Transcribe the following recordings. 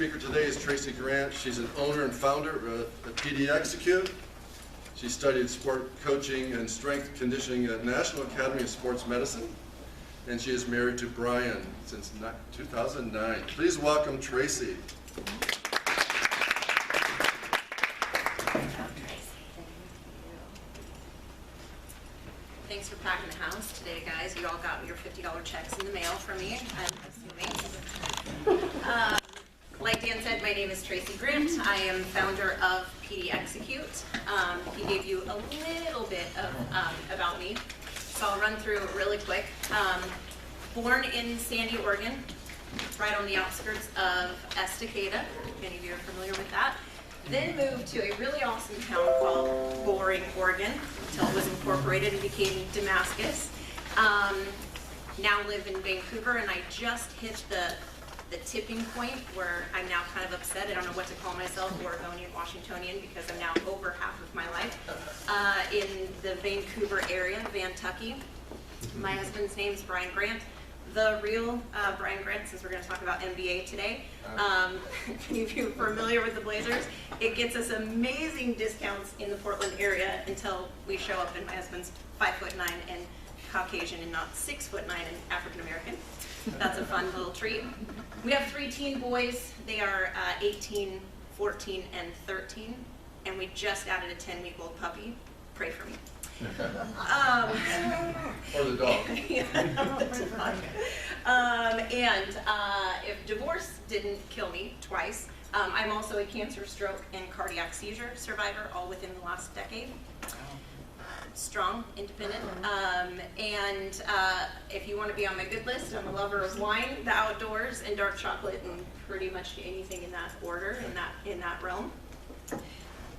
speaker today is Tracey Grant. She's an owner and founder of PD Execute. She studied sport coaching and strength conditioning at National Academy of Sports Medicine, and she is married to Brian since 2009. Please welcome Tracey. Thanks for packing the house today, guys. You all got your $50 checks in the mail from me, I'm assuming. Like Dan said, my name is Tracey Grant. I am founder of PD Execute. He gave you a little bit of about me, so I'll run through it really quick. Born in Sandy, Oregon, right on the outskirts of Estacada, if any of you are familiar with that. Then moved to a really awesome town called Boring, Oregon, until it was incorporated and became Damascus. Now live in Vancouver, and I just hit the tipping point where I'm now kind of upset. I don't know what to call myself, Oregonian, Washingtonian, because I'm now over half of my life in the Vancouver area, Vantucky. My husband's name is Brian Grant. The real Brian Grant, since we're going to talk about NBA today. If you're familiar with the Blazers, it gets us amazing discounts in the Portland area until we show up, and my husband's 5'9" and Caucasian and not 6'9" and African American. That's a fun little treat. We have 3 teen boys. They are 18, 14, and 13, and we just added a 10-week-old puppy. Pray for me. Or the dog. Yeah, the dog. If divorce didn't kill me twice, I'm also a cancer, stroke, and cardiac seizure survivor, all within the last decade. Strong, independent, if you want to be on my good list, I'm a lover of wine, the outdoors, and dark chocolate, and pretty much anything in that order, in that realm.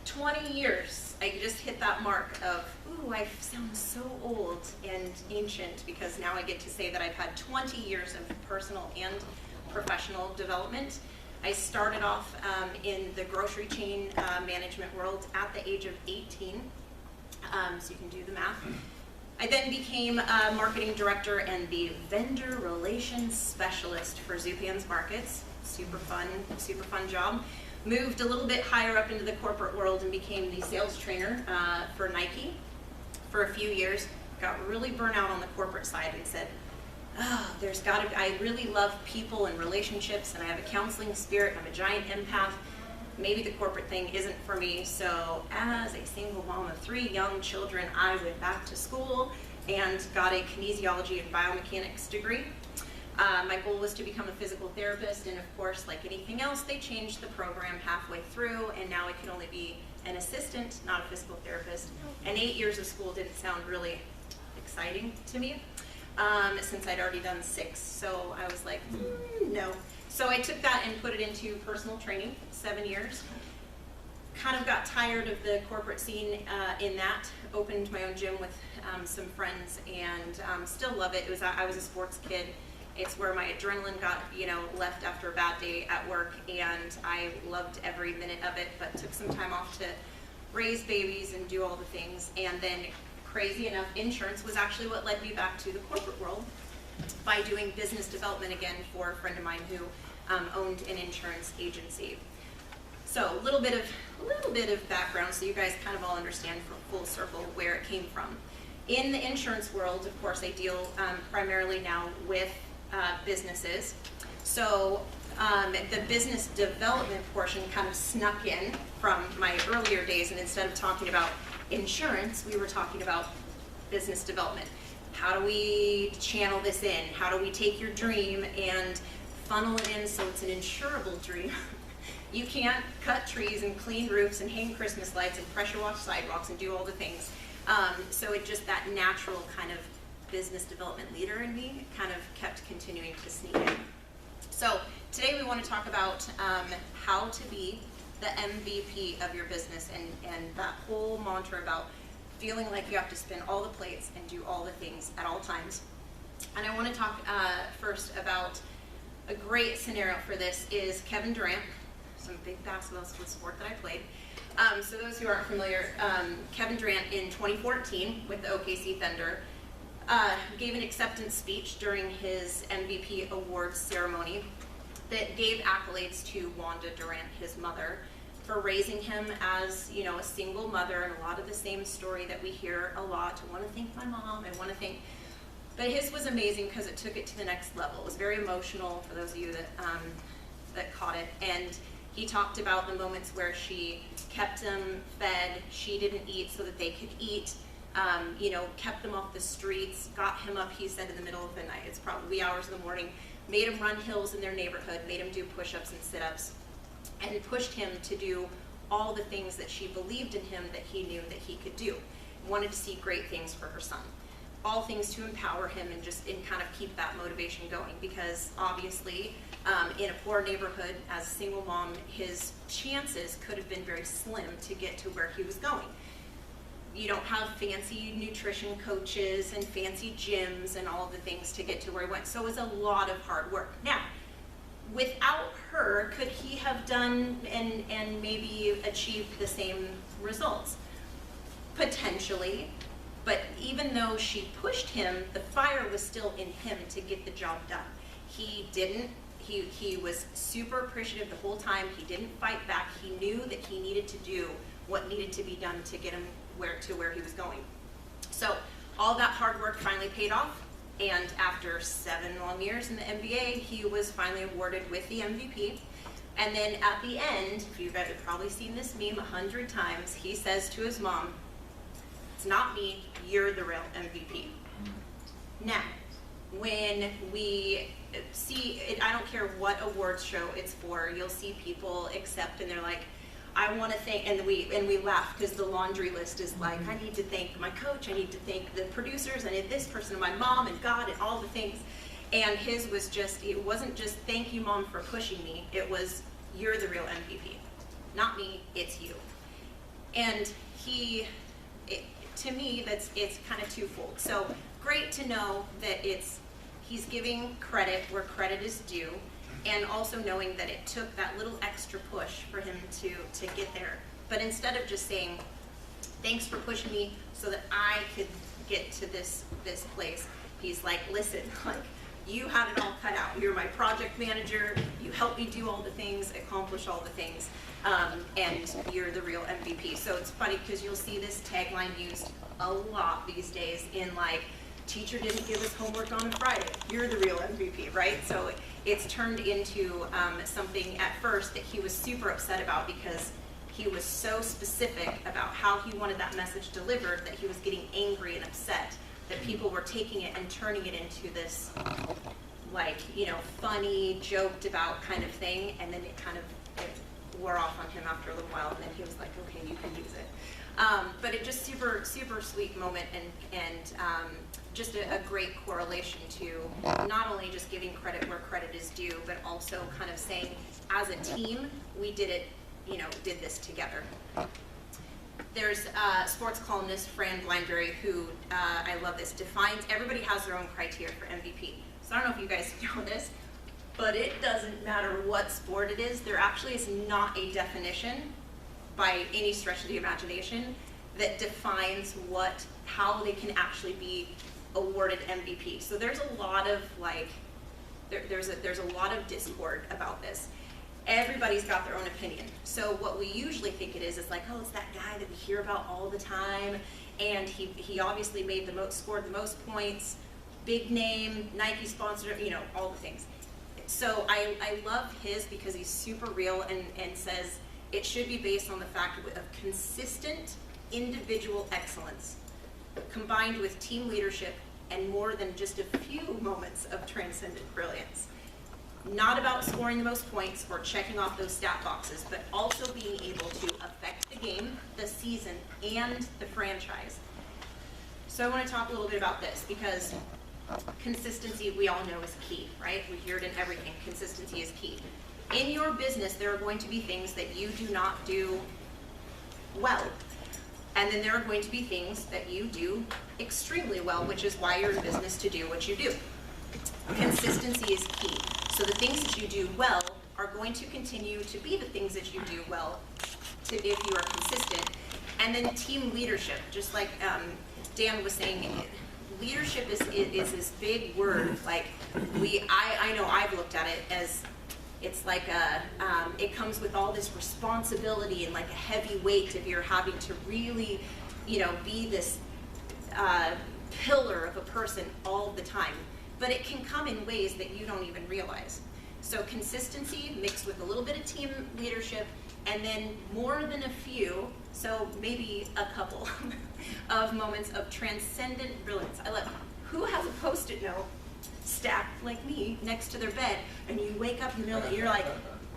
20 years, I just hit that mark of, ooh, I sound so old and ancient, because now I get to say that I've had 20 years of personal and professional development. I started off in the grocery chain management world at the age of 18, so you can do the math. I then became a marketing director and the vendor relations specialist for Zupan's Markets. Super fun job. Moved a little bit higher up into the corporate world and became the sales trainer for Nike for a few years. Got really burnt out on the corporate side and said, oh, I really love people and relationships, and I have a counseling spirit, I'm a giant empath. Maybe the corporate thing isn't for me. So as a single mom of 3 young children, I went back to school and got a kinesiology and biomechanics degree. My goal was to become a physical therapist, and of course, like anything else, they changed the program halfway through, and now I can only be an assistant, not a physical therapist. And 8 years of school didn't sound really exciting to me, since I'd already done 6. So I was like, no. So I took that and put it into personal training, 7 years. Kind of got tired of the corporate scene in that. Opened my own gym with some friends, and still love it. I was a sports kid. It's where my adrenaline got, left after a bad day at work, and I loved every minute of it, but took some time off to raise babies and do all the things. And then, crazy enough, insurance was actually what led me back to the corporate world by doing business development again for a friend of mine who owned an insurance agency. So a little bit of background so you guys kind of all understand from full circle where it came from. In the insurance world, of course, I deal primarily now with businesses. So the business development portion kind of snuck in from my earlier days, and instead of talking about insurance, we were talking about business development. How do we channel this in? How do we take your dream and funnel it in so it's an insurable dream? You can't cut trees and clean roofs and hang Christmas lights and pressure wash sidewalks and do all the things. So it just, that natural kind of business development leader in me kind of kept continuing to sneak in. So today we want to talk about how to be the MVP of your business, and that whole mantra about feeling like you have to spin all the plates and do all the things at all times. And I want to talk first about a great scenario for this is Kevin Durant. Some big basketball sport that I played. So those who aren't familiar, Kevin Durant in 2014 with the OKC Thunder gave an acceptance speech during his MVP awards ceremony. that gave accolades to Wanda Durant, his mother, for raising him as, you know, a single mother, and a lot of the same story that we hear a lot. I want to thank my mom, I want to thank, but his was amazing because it took it to the next level. It was very emotional for those of you that, that caught it, and he talked about the moments where she kept him fed, she didn't eat so that they could eat, you know, kept them off the streets, got him up, he said, in the middle of the night, it's probably hours in the morning, made him run hills in their neighborhood, made him do push-ups and sit-ups, and pushed him to do all the things that she believed in him that he knew that he could do. Wanted to see great things for her son. All things to empower him and just kind of keep that motivation going, because obviously in a poor neighborhood as a single mom, his chances could have been very slim to get to where he was going. You don't have fancy nutrition coaches and fancy gyms and all the things to get to where he went. So it was a lot of hard work. Now, without her, could he have done and maybe achieved the same results? Potentially, but even though she pushed him, the fire was still in him to get the job done. He didn't. He was super appreciative the whole time. He didn't fight back. He knew that he needed to do what needed to be done to get him where he was going. So all that hard work finally paid off, and after 7 long years in the NBA, he was finally awarded with the MVP. And then at the end, if you guys have probably seen this meme 100 times, he says to his mom, "It's not me, you're the real MVP." Now, when we see it, I don't care what awards show it's for, you'll see people accept and they're like, I want to thank, and we laugh because the laundry list is like, I need to thank my coach, I need to thank the producers, I need this person, my mom and God and all the things. And his was just, it wasn't just thank you mom for pushing me, it was you're the real MVP. Not me, it's you. And to me, it's kind of twofold. So great to know that he's giving credit where credit is due, and also knowing that it took that little extra push for him to get there. But instead of just saying, thanks for pushing me so that I could get to this place, he's like, listen, like, you had it all cut out. You're my project manager, you helped me do all the things, accomplish all the things, and you're the real MVP. So it's funny because you'll see this tagline used a lot these days in like, teacher didn't give us homework on a Friday, you're the real MVP, right? So it's turned into something at first that he was super upset about because he was so specific about how he wanted that message delivered that he was getting angry and upset that people were taking it and turning it into this, like, you know, funny, joked about kind of thing, and then it wore off on him after a little while, and then he was like, okay, you can use it. But it just super, super sweet moment, and just a great correlation to not only just giving credit where credit is due, but also kind of saying, as a team, we did it, you know, did this together. There's a sports columnist, Fran Blindberry, who, I love this, defines, everybody has their own criteria for MVP. So I don't know if you guys know this, but it doesn't matter what sport it is, there actually is not a definition by any stretch of the imagination that defines how they can actually be awarded MVP. So there's a lot of like, there's a lot of discord about this. Everybody's got their own opinion. So what we usually think it is like, oh, it's that guy that we hear about all the time, and he obviously scored the most points, big name, Nike sponsor, you know, all the things. So I love his because he's super real and says it should be based on the fact of consistent individual excellence combined with team leadership and more than just a few moments of transcendent brilliance. Not about scoring the most points or checking off those stat boxes, but also being able to affect the game, the season, and the franchise. So I want to talk a little bit about this because consistency, we all know, is key, right? We hear it in everything. Consistency is key. In your business, there are going to be things that you do not do well. And then there are going to be things that you do extremely well, which is why you're in business to do what you do. Consistency is key. So the things that you do well are going to continue to be the things that you do well if you are consistent. And then team leadership, just like Dan was saying, leadership is this big word. Like I know I've looked at it as It's like it comes with all this responsibility and like a heavy weight if you're having to really, be this pillar of a person all the time. But it can come in ways that you don't even realize. So consistency mixed with a little bit of team leadership, and then more than a few, so maybe a couple of moments of transcendent brilliance. I love, who has a Post-it note stacked like me next to their bed, and you wake up in the middle and you're like,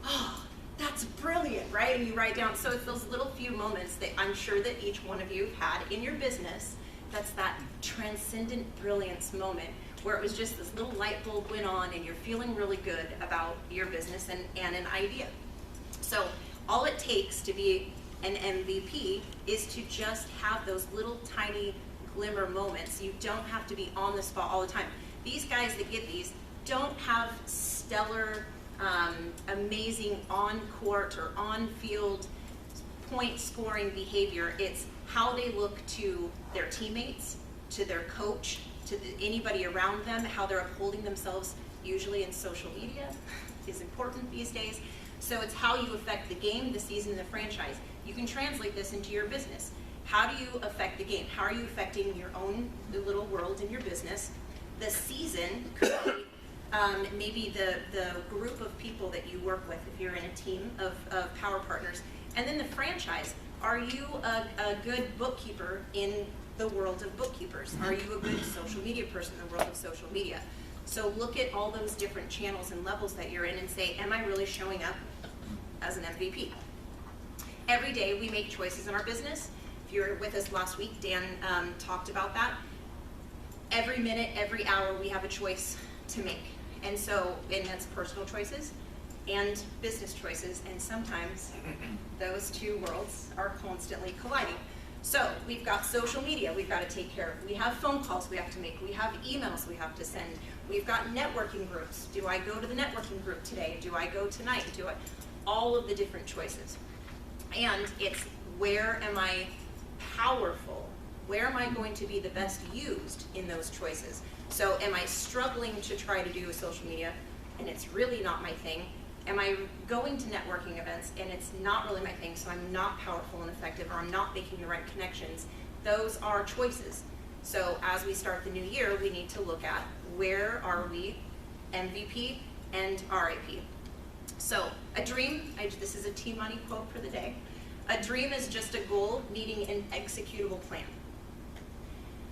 oh, that's brilliant, right? And you write down, so it's those little few moments that I'm sure that each one of you have had in your business. That's that transcendent brilliance moment where it was just this little light bulb went on and you're feeling really good about your business and an idea. So all it takes to be an MVP is to just have those little tiny glimmer moments. You don't have to be on the spot all the time. These guys that get these don't have stellar, amazing on-court or on-field point scoring behavior. It's how they look to their teammates, to their coach, to anybody around them, how they're upholding themselves, usually in social media is important these days. So it's how you affect the game, the season, the franchise. You can translate this into your business. How do you affect the game? How are you affecting your own little world in your business? The season could be maybe the group of people that you work with if you're in a team of power partners. And then the franchise. Are you a good bookkeeper in the world of bookkeepers? Are you a good social media person in the world of social media? So look at all those different channels and levels that you're in and say, am I really showing up as an MVP? Every day we make choices in our business. If you were with us last week, Dan talked about that. Every minute, every hour, we have a choice to make. And that's personal choices and business choices, and sometimes those two worlds are constantly colliding. So we've got social media we've got to take care of. We have phone calls we have to make. We have emails we have to send. We've got networking groups. Do I go to the networking group today? Do I go tonight? All of the different choices. And it's, where am I powerful? Where am I going to be the best used in those choices? So am I struggling to try to do a social media and it's really not my thing? Am I going to networking events and it's not really my thing, so I'm not powerful and effective, or I'm not making the right connections? Those are choices. So as we start the new year, we need to look at, where are we MVP and RIP? So a dream, this is a T-Money quote for the day. A dream is just a goal needing an executable plan.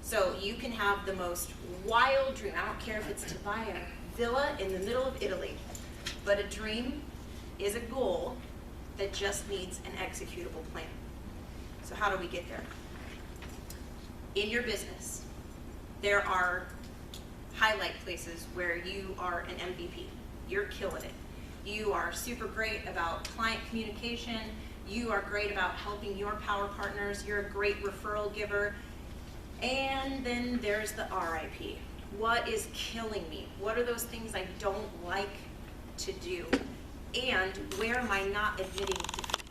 So you can have the most wild dream. I don't care if it's to buy a villa in the middle of Italy. But a dream is a goal that just needs an executable plan. So how do we get there? In your business, there are highlight places where you are an MVP. You're killing it. You are super great about client communication. You are great about helping your power partners. You're a great referral giver. And then there's the RIP. What is killing me? What are those things I don't like to do? And where am I not admitting defeat?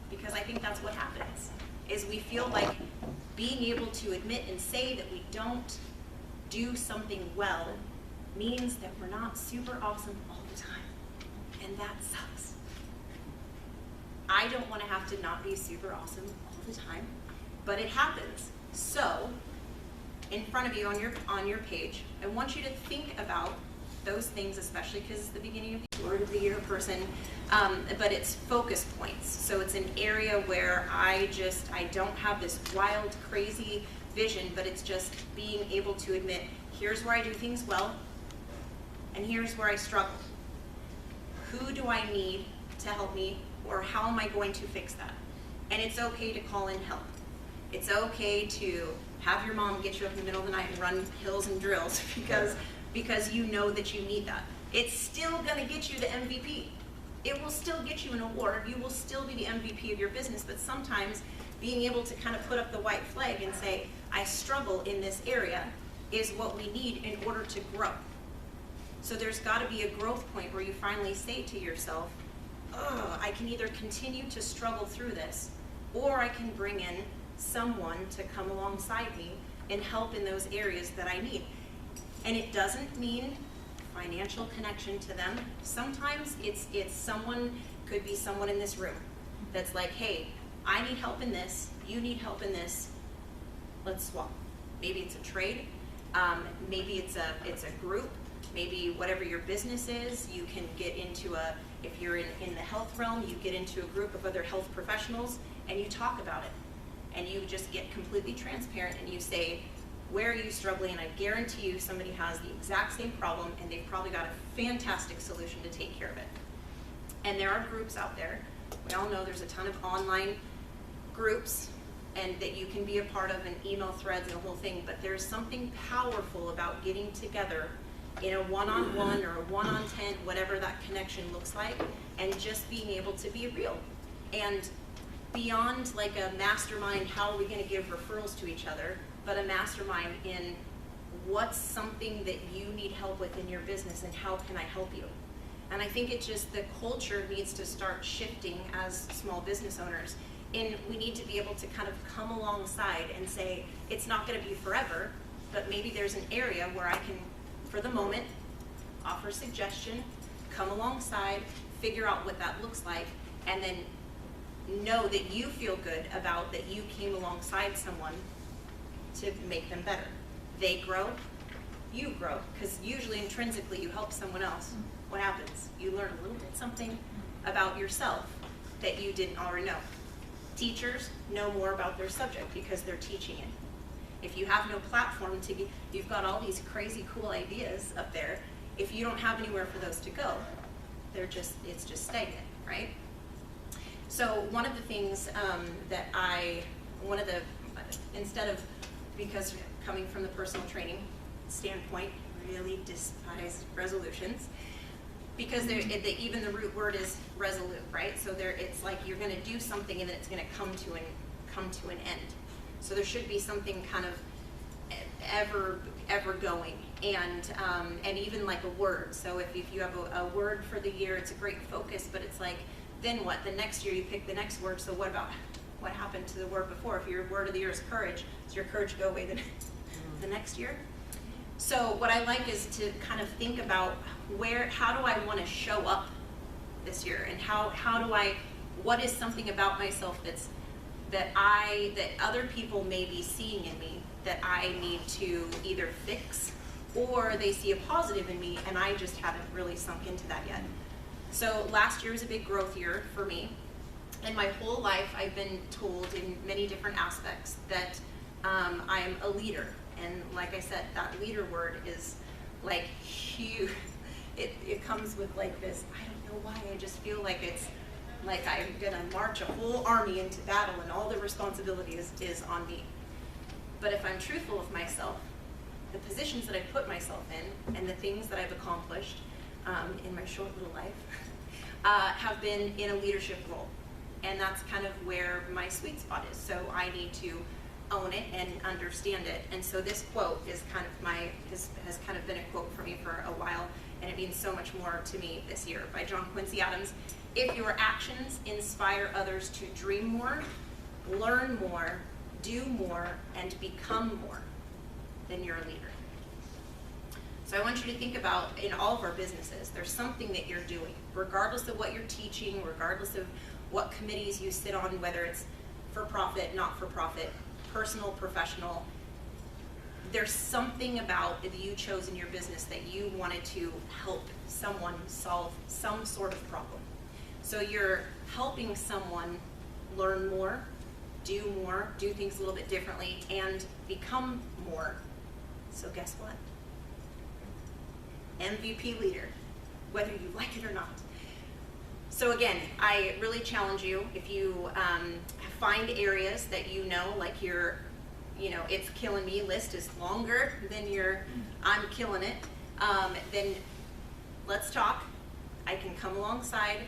Because I think that's what happens, is we feel like being able to admit and say that we don't do something well means that we're not super awesome all the time. And that sucks. I don't want to have to not be super awesome all the time, but it happens. So in front of you on your page, I want you to think about those things, especially because it's the beginning of the word of the year person, but it's focus points. So it's an area where I don't have this wild, crazy vision, but it's just being able to admit, here's where I do things well, and here's where I struggle. Who do I need to help me, or how am I going to fix that? And it's okay to call in help. It's okay to have your mom get you up in the middle of the night and run hills and drills because you know that you need that. It's still going to get you the MVP. It will still get you an award. You will still be the MVP of your business, but sometimes being able to kind of put up the white flag and say, I struggle in this area, is what we need in order to grow. So there's got to be a growth point where you finally say to yourself, oh, I can either continue to struggle through this, or I can bring in someone to come alongside me and help in those areas that I need. And it doesn't mean financial connection to them. Sometimes it's someone, could be someone in this room that's like, hey, I need help in this, you need help in this, let's swap. Maybe it's a trade, maybe it's a group, maybe whatever your business is, you can get into if you're in the health realm, you get into a group of other health professionals and you talk about it. And you just get completely transparent and you say, where are you struggling? And I guarantee you somebody has the exact same problem and they've probably got a fantastic solution to take care of it. And there are groups out there. We all know there's a ton of online groups and that you can be a part of, and email threads and the whole thing, but there's something powerful about getting together in a one-on-one or a one-on-10, whatever that connection looks like, and just being able to be real. And beyond like a mastermind, how are we going to give referrals to each other, but a mastermind in what's something that you need help with in your business and how can I help you? And I think it just, the culture needs to start shifting as small business owners. And we need to be able to kind of come alongside and say, it's not going to be forever, but maybe there's an area where I can, for the moment, offer suggestion, come alongside, figure out what that looks like, and then know that you feel good about that you came alongside someone to make them better. They grow, you grow, because usually intrinsically you help someone else. What happens? You learn a little bit something about yourself that you didn't already know. Teachers know more about their subject because they're teaching it. If you have no platform to get, you've got all these crazy cool ideas up there. If you don't have anywhere for those to go, it's just stagnant, right? So one of the things instead of, because coming from the personal training standpoint, really despise resolutions, because even the root word is resolute, right? So it's like you're going to do something and then it's going to come to an end. So there should be something kind of ever going, and even like a word. So if you have a word for the year, it's a great focus, but it's like, then what? The next year you pick the next word. So what happened to the word before? If your word of the year is courage, does your courage go away the next year? So what I like is to kind of think about how do I want to show up this year, and what is something about myself that other people may be seeing in me that I need to either fix, or they see a positive in me and I just haven't really sunk into that yet. So last year was a big growth year for me, and my whole life I've been told in many different aspects that I am a leader. And like I said, that leader word is like huge. It comes with like this, I don't know why, I just feel like it's like I'm gonna march a whole army into battle and all the responsibility is on me. But if I'm truthful with myself, the positions that I've put myself in and the things that I've accomplished in my short little life have been in a leadership role. And that's kind of where my sweet spot is. So I need to own it and understand it. And so this quote is kind of has kind of been a quote for me for a while, and it means so much more to me this year, by John Quincy Adams. If your actions inspire others to dream more, learn more, do more, and become more, then you're a leader. So I want you to think about, in all of our businesses, there's something that you're doing, regardless of what you're teaching, regardless of what committees you sit on, whether it's for profit, not for profit, personal, professional. There's something about that you chose in your business that you wanted to help someone solve some sort of problem. So you're helping someone learn more, do things a little bit differently, and become more. So guess what? MVP leader, whether you like it or not. So again, I really challenge you, if you find areas that like it's killing me list is longer than I'm killing it, then let's talk. I can come alongside,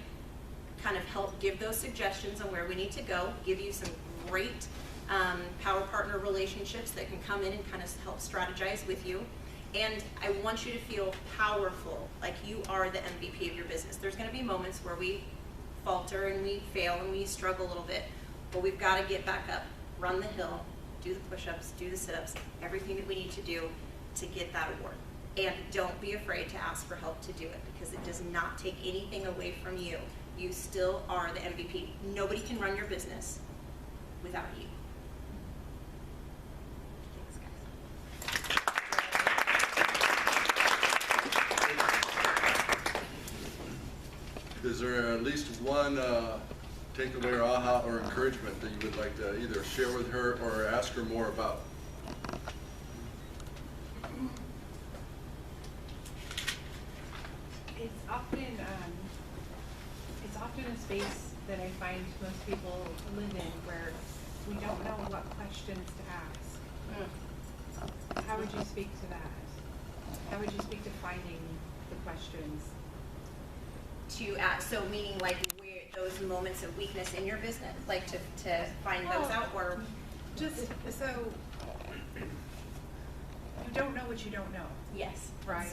kind of help give those suggestions on where we need to go, give you some great power partner relationships that can come in and kind of help strategize with you. And I want you to feel powerful, like you are the MVP of your business. There's going to be moments where we falter and we fail and we struggle a little bit, but we've got to get back up, run the hill, do the push-ups, do the sit-ups, everything that we need to do to get that award. And don't be afraid to ask for help to do it, because it does not take anything away from you. You still are the MVP. Nobody can run your business without you. Is there at least one takeaway or aha or encouragement that you would like to either share with her or ask her more about? It's often a space that I find most people live in where we don't know what questions to ask. How would you speak to that? How would you speak to finding the questions? To ask, so meaning like where those moments of weakness in your business, like to find those out, or just so you don't know what you don't know. yes, Right.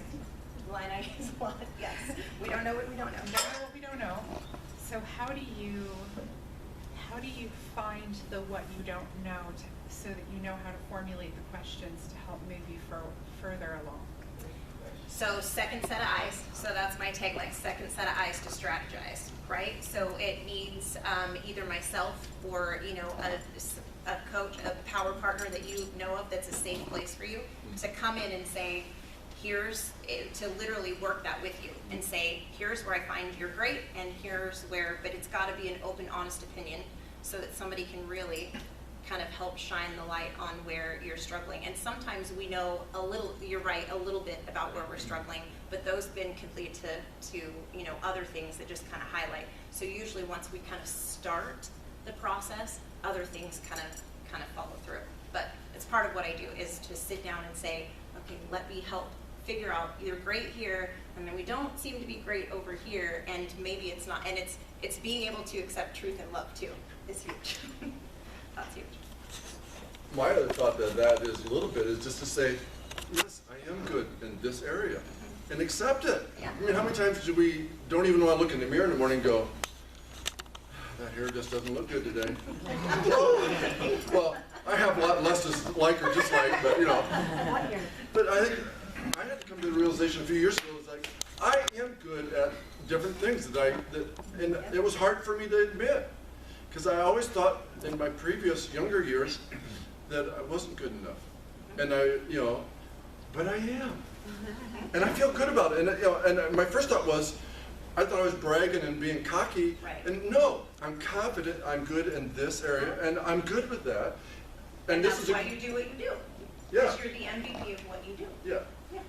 Line I use a lot. Yes, we don't know what we don't know. We don't know what we don't know. So how do you find the what you don't know so that you know how to formulate the questions to help move you further along? So second set of eyes. So that's my tagline: second set of eyes to strategize. Right. So it needs either myself or a coach, a power partner that you know of that's a safe place for you to come in and say, here's, to literally work that with you and say, here's where I find you're great, and here's where, but it's got to be an open, honest opinion so that somebody can really kind of help shine the light on where you're struggling. And sometimes we know a little, you're right, a little bit about where we're struggling, but those been complete to other things that just kind of highlight. So usually once we kind of start the process, other things kind of follow through. But it's part of what I do, is to sit down and say, okay, let me help figure out, you're great here, and then we don't seem to be great over here, and maybe it's not. And it's being able to accept truth and love too is huge. That's huge. My other thought to that is a little bit is just to say, yes, I am good in this area, and accept it. Yeah. I mean, how many times do we don't even want to look in the mirror in the morning and go, that hair just doesn't look good today. Well, I have a lot less to like or dislike, but But I think I had to come to the realization a few years ago, it's like, I am good at different things and it was hard for me to admit, because I always thought in my previous younger years that I wasn't good enough. And but I am. And I feel good about it. And my first thought was, I thought I was bragging and being cocky. Right. And no, I'm confident I'm good in this area, and I'm good with that. And that's why you do what you do. Yeah. Because you're the MVP of what you do. Yeah. Yeah.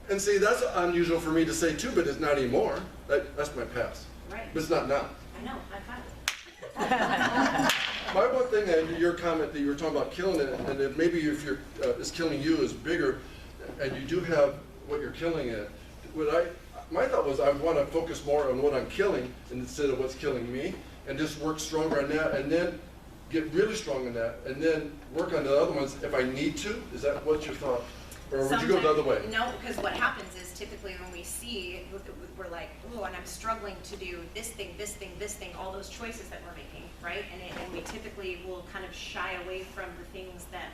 And see, that's unusual for me to say too, but it's not anymore. That's my past. Right. But it's not now. I know, I've had it. My one thing, and your comment that you were talking about killing it, and that maybe if you're is killing you is bigger, and you do have what you're killing it. My thought was I want to focus more on what I'm killing instead of what's killing me, and just work stronger on that, and then get really strong in that, and then work on the other ones if I need to. Is that what you thought? Or would you go the other way? No, because what happens is typically when we see, we're like, oh, and I'm struggling to do this thing, this thing, this thing, all those choices that we're making, right? And we typically will kind of shy away from the things that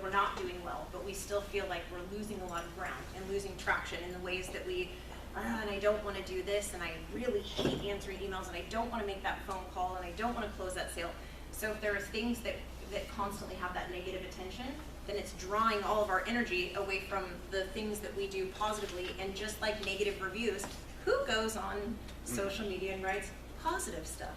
we're not doing well, but we still feel like we're losing a lot of ground and losing traction in the ways that and I don't want to do this, and I really hate answering emails, and I don't want to make that phone call, and I don't want to close that sale. So if there are things that constantly have that negative attention, then it's drawing all of our energy away from the things that we do positively. And just like negative reviews, who goes on social media and writes positive stuff?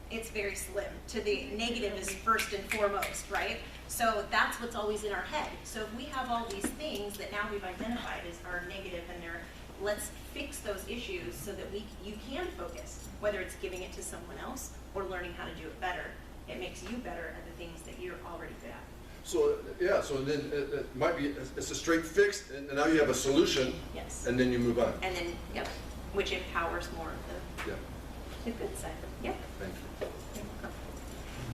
It's very slim. To the negative is first and foremost, right? So that's what's always in our head. So if we have all these things that now we've identified as our negative, and let's fix those issues so that you can focus, whether it's giving it to someone else or learning how to do it better. It makes you better at the things that you're already good at. So yeah, so then it might be, it's a straight fix, and now you have a solution. Yes. And then you move on. And then, yep, which empowers more of Yeah. the good side. Yep. Thank you.